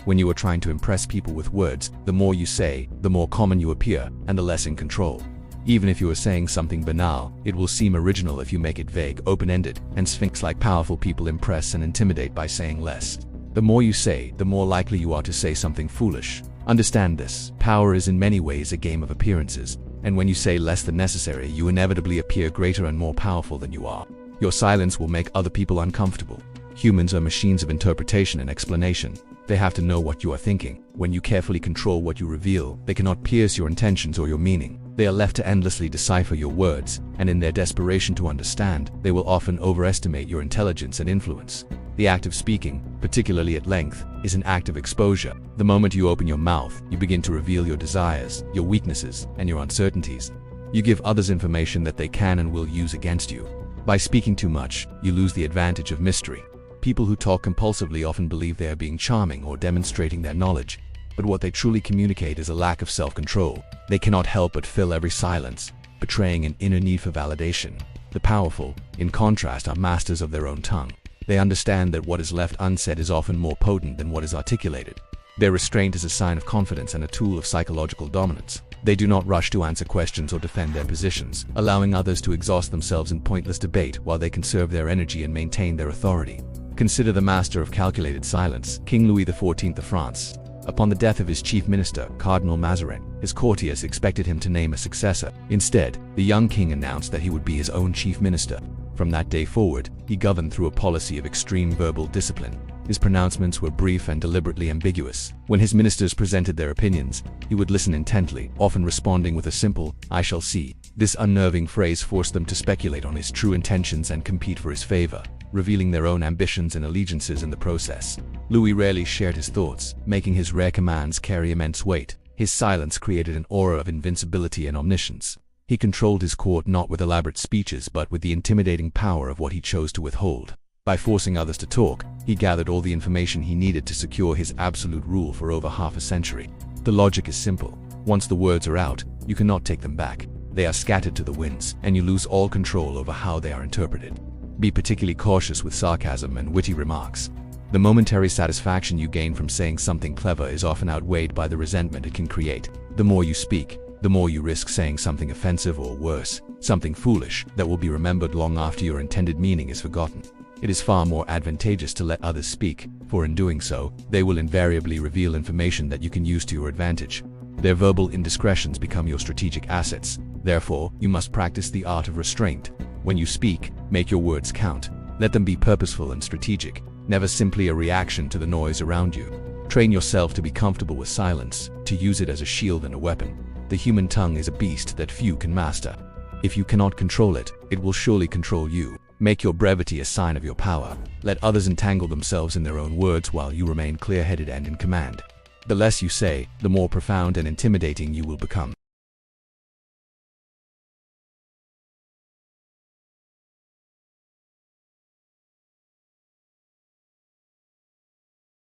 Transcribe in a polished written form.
When you are trying to impress people with words, the more you say, the more common you appear, and the less in control. Even if you are saying something banal, it will seem original if you make it vague, open-ended, and sphinx-like. Powerful people impress and intimidate by saying less. The more you say, the more likely you are to say something foolish. Understand this. Power is in many ways a game of appearances, and when you say less than necessary, you inevitably appear greater and more powerful than you are. Your silence will make other people uncomfortable. Humans are machines of interpretation and explanation. They have to know what you are thinking. When you carefully control what you reveal, they cannot pierce your intentions or your meaning. They are left to endlessly decipher your words, and in their desperation to understand, they will often overestimate your intelligence and influence. The act of speaking, particularly at length, is an act of exposure. The moment you open your mouth, you begin to reveal your desires, your weaknesses, and your uncertainties. You give others information that they can and will use against you. By speaking too much, you lose the advantage of mystery. People who talk compulsively often believe they are being charming or demonstrating their knowledge, but what they truly communicate is a lack of self-control. They cannot help but fill every silence, betraying an inner need for validation. The powerful, in contrast, are masters of their own tongue. They understand that what is left unsaid is often more potent than what is articulated. Their restraint is a sign of confidence and a tool of psychological dominance. They do not rush to answer questions or defend their positions, allowing others to exhaust themselves in pointless debate while they conserve their energy and maintain their authority. Consider the master of calculated silence, King Louis XIV of France. Upon the death of his chief minister, Cardinal Mazarin, his courtiers expected him to name a successor. Instead, the young king announced that he would be his own chief minister. From that day forward, he governed through a policy of extreme verbal discipline. His pronouncements were brief and deliberately ambiguous. When his ministers presented their opinions, he would listen intently, often responding with a simple, "I shall see." This unnerving phrase forced them to speculate on his true intentions and compete for his favor, revealing their own ambitions and allegiances in the process. Louis rarely shared his thoughts, making his rare commands carry immense weight. His silence created an aura of invincibility and omniscience. He controlled his court not with elaborate speeches but with the intimidating power of what he chose to withhold. By forcing others to talk, he gathered all the information he needed to secure his absolute rule for over half a century. The logic is simple. Once the words are out, you cannot take them back. They are scattered to the winds, and you lose all control over how they are interpreted. Be particularly cautious with sarcasm and witty remarks. The momentary satisfaction you gain from saying something clever is often outweighed by the resentment it can create. The more you speak, the more you risk saying something offensive or worse, something foolish that will be remembered long after your intended meaning is forgotten. It is far more advantageous to let others speak, for in doing so, they will invariably reveal information that you can use to your advantage. Their verbal indiscretions become your strategic assets. Therefore, you must practice the art of restraint. When you speak, make your words count. Let them be purposeful and strategic, never simply a reaction to the noise around you. Train yourself to be comfortable with silence, to use it as a shield and a weapon. The human tongue is a beast that few can master. If you cannot control it, it will surely control you. Make your brevity a sign of your power. Let others entangle themselves in their own words while you remain clear-headed and in command. The less you say, the more profound and intimidating you will become.